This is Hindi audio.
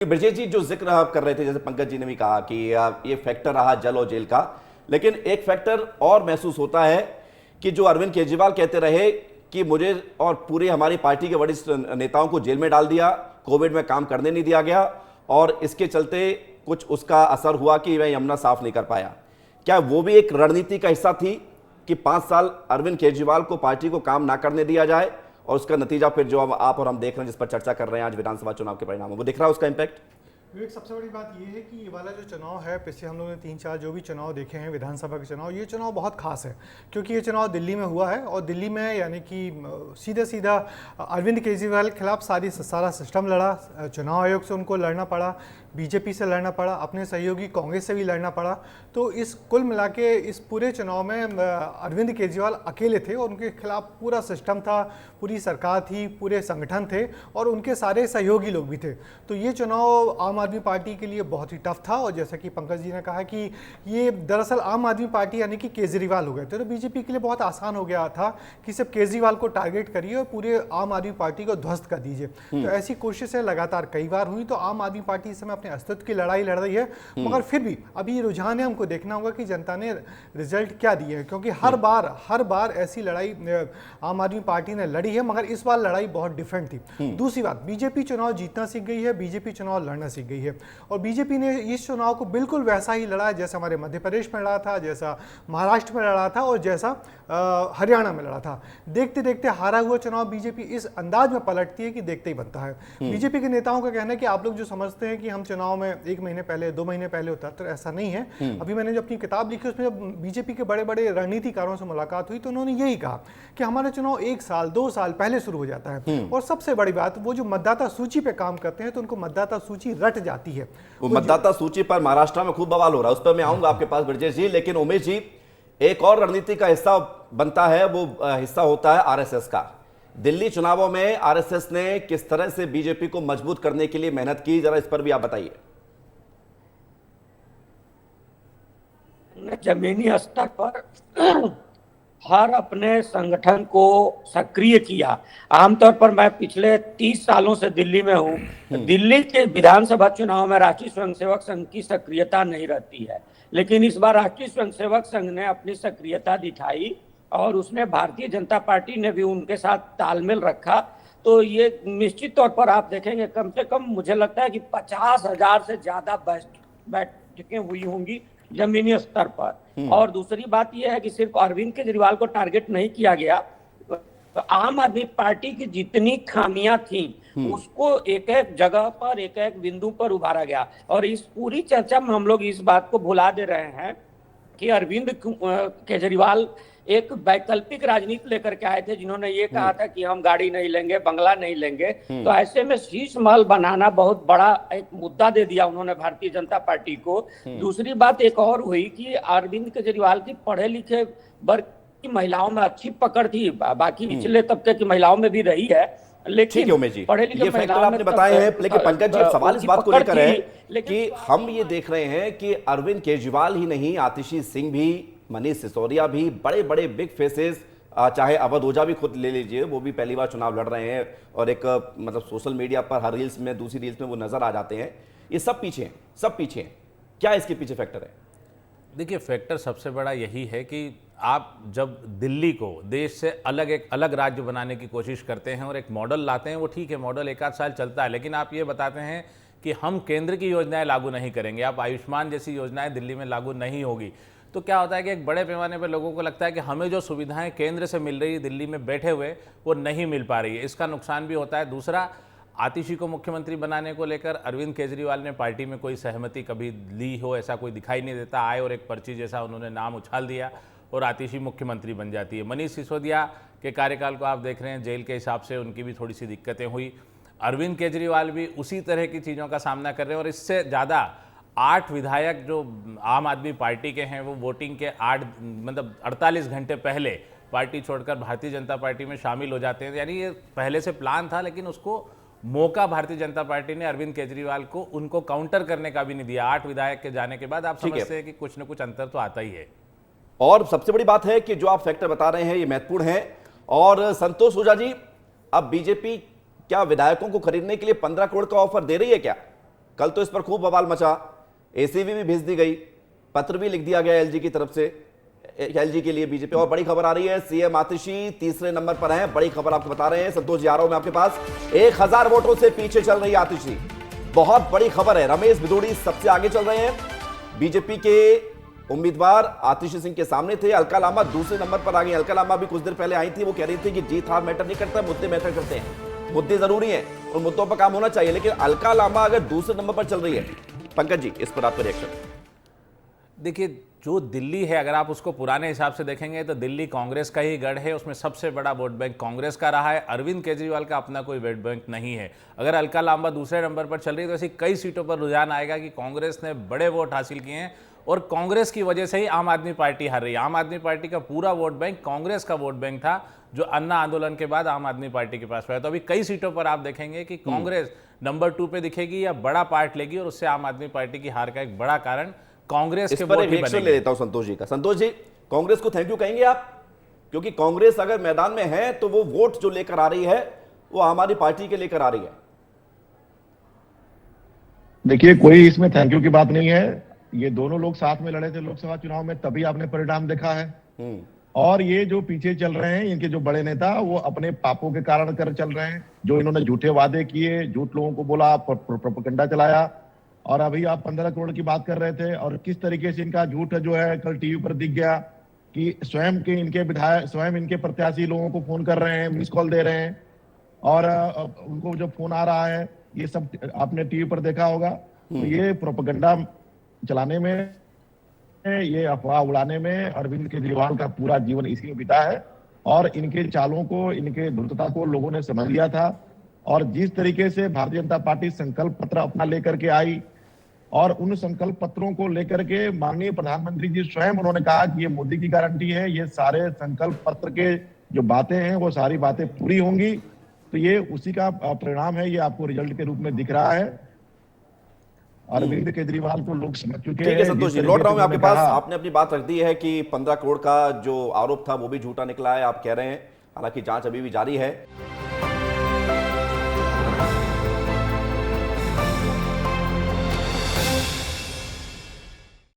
ब्रजेश जी, जो जिक्र आप कर रहे थे, जैसे पंकज जी ने भी कहा कि ये फैक्टर रहा जल और जेल का, लेकिन एक फैक्टर और महसूस होता है कि जो अरविंद केजरीवाल कहते रहे कि मुझे और पूरी हमारी पार्टी के वरिष्ठ नेताओं को जेल में डाल दिया, कोविड में काम करने नहीं दिया गया और इसके चलते कुछ उसका असर हुआ कि मैं यमुना साफ नहीं कर पाया। क्या वो भी एक रणनीति का हिस्सा थी कि 5 साल अरविंद केजरीवाल को पार्टी को काम ना करने दिया जाए और उसका नतीजा फिर जो अब आप और हम देख रहे हैं, जिस पर चर्चा कर रहे हैं आज, विधानसभा चुनाव के परिणाम, वो दिख रहा है उसका इंपैक्ट? विवेक, सबसे बड़ी बात यह है कि ये वाला जो चुनाव है, पिछले हम लोगों ने 3-4 जो भी चुनाव देखे हैं विधानसभा के चुनाव, ये चुनाव बहुत खास है क्योंकि ये चुनाव दिल्ली में हुआ है और दिल्ली में यानी कि सीधा अरविंद केजरीवाल के खिलाफ सारा सिस्टम लड़ा, चुनाव आयोग से उनको लड़ना पड़ा, बीजेपी से लड़ना पड़ा, अपने सहयोगी कांग्रेस से भी लड़ना पड़ा। तो इस कुल मिला के इस पूरे चुनाव में अरविंद केजरीवाल अकेले थे और उनके खिलाफ पूरा सिस्टम था, पूरी सरकार थी, पूरे संगठन थे और उनके सारे सहयोगी लोग भी थे। तो ये चुनाव आम आदमी पार्टी के लिए बहुत ही टफ था और जैसा कि पंकज जी ने कहा कि ये दरअसल आम आदमी पार्टी यानी कि केजरीवाल हो गए थे, तो बीजेपी के लिए बहुत आसान हो गया था कि सिर्फ केजरीवाल को टारगेट करिए और पूरे आम आदमी पार्टी को ध्वस्त कर दीजिए। तो ऐसी कोशिशें लगातार कई बार हुई। तो आम आदमी पार्टी इस समय अपने अस्तित्व की लड़ाई लड़ रही है, मगर फिर भी अभी रुझान है, हमको देखना होगा कि जनता ने रिजल्ट क्या दिए हैं, क्योंकि हर बार ऐसी लड़ाई आम आदमी पार्टी ने लड़ी है, मगर इस बार लड़ाई बहुत डिफरेंट थी। दूसरी बात, बीजेपी चुनाव जीतना सीख गई है, बीजेपी चुनाव लड़ना सीख गई है और बीजेपी ने इस चुनाव को बिल्कुल वैसा ही लड़ा जैसा हमारे मध्य प्रदेश में लड़ा था, जैसा महाराष्ट्र में लड़ा था और जैसा हरियाणा में लड़ा था। देखते देखते हारा हुआ चुनाव बीजेपी इस अंदाज में पलटती है कि देखते ही बनता है। बीजेपी के नेताओं का कहना है कि आप लोग जो समझते हैं कि हम चुनाव में 1 महीने पहले 2 महीने पहले होता, तो ऐसा नहीं है। अभी मैंने जो अपनी किताब लिखी उसमें जब बीजेपी के बड़े बड़े रणनीतिकारों से मुलाकात हुई तो उन्होंने यही कहा कि हमारा चुनाव 1 साल 2 साल पहले शुरू हो जाता है और सबसे बड़ी बात, वो जो मतदाता सूची पे काम करते हैं तो उनको मतदाता सूची रट जाती है। वो मतदाता सूची पर महाराष्ट्र में खूब बवाल हो रहा है, उस पर मैं आऊंगा आपके पास ब्रजेश जी। लेकिन उमेश जी, एक और रणनीति का हिस्सा बनता है, वो हिस्सा होता है आरएसएस का। दिल्ली चुनावों में आरएसएस ने किस तरह से बीजेपी को मजबूत करने के लिए मेहनत की, जरा इस पर भी आप बताइए। जमीनी स्तर पर हर अपने संगठन को सक्रिय किया। आमतौर पर मैं पिछले 30 सालों से दिल्ली में हूँ। दिल्ली के विधानसभा चुनाव में राष्ट्रीय स्वयंसेवक संघ की सक्रियता नहीं रहती है, लेकिन इस बार राष्ट्रीय स्वयंसेवक संघ ने अपनी सक्रियता दिखाई और उसने भारतीय जनता पार्टी ने भी उनके साथ तालमेल रखा। तो ये निश्चित तौर पर आप देखेंगे, कम से कम मुझे लगता है कि 50,000 से ज्यादा बैठकें हुई होंगी जमीनी स्तर पर। और दूसरी बात यह है कि सिर्फ अरविंद केजरीवाल को टारगेट नहीं किया गया, तो आम आदमी पार्टी की जितनी खामियां थी उसको एक एक जगह पर, एक एक बिंदु पर उभारा गया। और इस पूरी चर्चा में हम लोग इस बात को भुला दे रहे हैं कि अरविंद केजरीवाल एक वैकल्पिक राजनीति लेकर के आए थे, जिन्होंने ये कहा था कि हम गाड़ी नहीं लेंगे, बंगला नहीं लेंगे। तो ऐसे में शीश महल बनाना बहुत बड़ा एक मुद्दा दे दिया उन्होंने भारतीय जनता पार्टी को। दूसरी बात एक और हुई कि अरविंद केजरीवाल की पढ़े लिखे वर्ग की महिलाओं में अच्छी पकड़ थी, बाकी निचले तबके की महिलाओं में भी रही है, लेकिन पढ़े लिखे ये फैक्टर आपने बताए हैं। लेकिन पंकज जी, सवाल इस बात को लेकर है कि हम ये देख रहे हैं कि अरविंद केजरीवाल ही नहीं, आतिशी सिंह भी, मनीष सिसोदिया भी, बड़े बड़े बिग फेसेस, चाहे अवध ओझा भी खुद ले लीजिए, वो भी पहली बार चुनाव लड़ रहे हैं और एक मतलब सोशल मीडिया पर हर रील्स में, दूसरी रील्स में वो नजर आ जाते हैं। ये सब पीछे हैं, सब पीछे हैं। क्या इसके पीछे फैक्टर है? देखिए, फैक्टर सबसे बड़ा यही है कि आप जब दिल्ली को देश से एक अलग राज्य बनाने की कोशिश करते हैं और एक मॉडल लाते हैं, वो ठीक है, मॉडल 1 आध साल चलता है, लेकिन आप ये बताते हैं कि हम केंद्र की योजनाएं लागू नहीं करेंगे, आप आयुष्मान जैसी योजनाएं दिल्ली में लागू नहीं होगी, तो क्या होता है कि एक बड़े पैमाने पर लोगों को लगता है कि हमें जो सुविधाएं केंद्र से मिल रही है दिल्ली में बैठे हुए, वो नहीं मिल पा रही है। इसका नुकसान भी होता है। दूसरा, आतिशी को मुख्यमंत्री बनाने को लेकर अरविंद केजरीवाल ने पार्टी में कोई सहमति कभी ली हो, ऐसा कोई दिखाई नहीं देता। आए और एक पर्ची जैसा उन्होंने नाम उछाल दिया और आतिशी मुख्यमंत्री बन जाती है। मनीष सिसोदिया के कार्यकाल को आप देख रहे हैं, जेल के हिसाब से उनकी भी थोड़ी सी दिक्कतें हुई। अरविंद केजरीवाल भी उसी तरह की चीज़ों का सामना कर रहे हैं और इससे ज़्यादा 8 विधायक जो आम आदमी पार्टी के हैं, वो वोटिंग के 48 घंटे पहले पार्टी छोड़कर भारतीय जनता पार्टी में शामिल हो जाते हैं। यानी ये पहले से प्लान था, लेकिन उसको मौका भारतीय जनता पार्टी ने अरविंद केजरीवाल को उनको काउंटर करने का भी नहीं दिया। 8 विधायक के जाने के बाद आप समझते हैं कि कुछ न कुछ अंतर तो आता ही है। और सबसे बड़ी बात है कि जो आप फैक्टर बता रहे हैं ये महत्वपूर्ण है। और संतोष ओझा जी, अब बीजेपी क्या विधायकों को खरीदने के लिए 15 करोड़ का ऑफर दे रही है क्या? कल तो इस पर खूब बवाल मचा, एसीवी भी भेज दी गई, पत्र भी लिख दिया गया एलजी की तरफ से, एलजी के लिए बीजेपी। और बड़ी खबर आ रही है, सीएम आतिशी तीसरे नंबर पर हैं, बड़ी खबर आपको बता रहे हैं संतोष जी, आ रहा हूं मैं आपके पास। 1000 वोटों से पीछे चल रही है आतिशी, बहुत बड़ी खबर है। रमेश भिदोड़ी सबसे आगे चल रहे हैं, बीजेपी के उम्मीदवार आतिशी सिंह के सामने थे। अलका लांबा दूसरे नंबर पर आ गई। अलका लांबा भी कुछ देर पहले आई थी, वो कह रही थी कि जीत हार मैटर नहीं करता, मुद्दे मैटर करते हैं, मुद्दे जरूरी हैं और मुद्दों पर काम होना चाहिए। लेकिन अलका लांबा अगर दूसरे नंबर पर चल रही है, पंकज जी इस पर आपका रिएक्शन? देखिए, जो दिल्ली है अगर आप उसको पुराने हिसाब से देखेंगे तो दिल्ली कांग्रेस का ही गढ़ है, उसमें सबसे बड़ा वोट बैंक कांग्रेस का रहा है। अरविंद केजरीवाल का अपना कोई वोट बैंक नहीं है। अगर अलका लांबा दूसरे नंबर पर चल रही है तो ऐसी कई सीटों पर रुझान आएगा कि कांग्रेस ने बड़े वोट हासिल किए हैं और कांग्रेस की वजह से ही आम आदमी पार्टी हार रही है। आम आदमी पार्टी का पूरा वोट बैंक कांग्रेस का वोट बैंक था, जो अन्ना आंदोलन के बाद आम आदमी पार्टी के पास आया। तो अभी कई सीटों पर आप देखेंगे कि कांग्रेस नंबर 2 पे दिखेगी या बड़ा पार्ट लेगी और उससे आम आदमी पार्टी की हार का एक बड़ा कारण कांग्रेस के वोट ही रिएक्शन ले बनेंगे। लेता हूं संतोष जी का। संतोष जी, कांग्रेस को थैंक यू कहेंगे आप? क्योंकि कांग्रेस अगर मैदान में है तो वो वोट जो लेकर आ रही है वो आम आदमी पार्टी के लेकर आ रही है। देखिए, कोई इसमें थैंक यू की बात नहीं है। ये दोनों लोग साथ में लड़े थे लोकसभा चुनाव में, तभी आपने परिणाम देखा है। और ये जो पीछे चल रहे हैं, इनके जो बड़े नेता, वो अपने पापों के कारण कर चल रहे हैं। जो इन्होंने झूठे वादे किए, झूठ लोगों को बोला, प्रोपेगेंडा चलाया। और अभी आप 15 करोड़ की बात कर रहे थे, और किस तरीके से इनका झूठ जो है कल टीवी पर दिख गया कि स्वयं के इनके विधायक, स्वयं इनके प्रत्याशी लोगों को फोन कर रहे हैं, मिस कॉल दे रहे हैं, और उनको जो फोन आ रहा है, ये सब आपने टीवी पर देखा होगा। तो ये प्रोपेगेंडा चलाने में, ये अफवाह उड़ाने में अरविंद केजरीवाल का पूरा जीवन इसी में बीता है। और इनके चालों को, इनके धूर्तता को लोगों ने समझ लिया था। और जिस तरीके से भारतीय जनता पार्टी संकल्प पत्र अपना लेकर के आई, और उन संकल्प पत्रों को लेकर के माननीय प्रधानमंत्री जी स्वयं उन्होंने कहा कि ये मोदी की गारंटी है, ये सारे संकल्प पत्र के जो बातें हैं वो सारी बातें पूरी होंगी। तो ये उसी का परिणाम है, ये आपको रिजल्ट के रूप में दिख रहा है। अरविंद केजरीवाल को लोग समझ चुके हैं। ठीक है संतोष जी, लौट रहा हूं मैं आपके पास। आपने अपनी बात रख दी है कि 15 करोड़ का जो आरोप था वो भी झूठा निकला है, आप कह रहे हैं। हालांकि जांच अभी भी जारी है।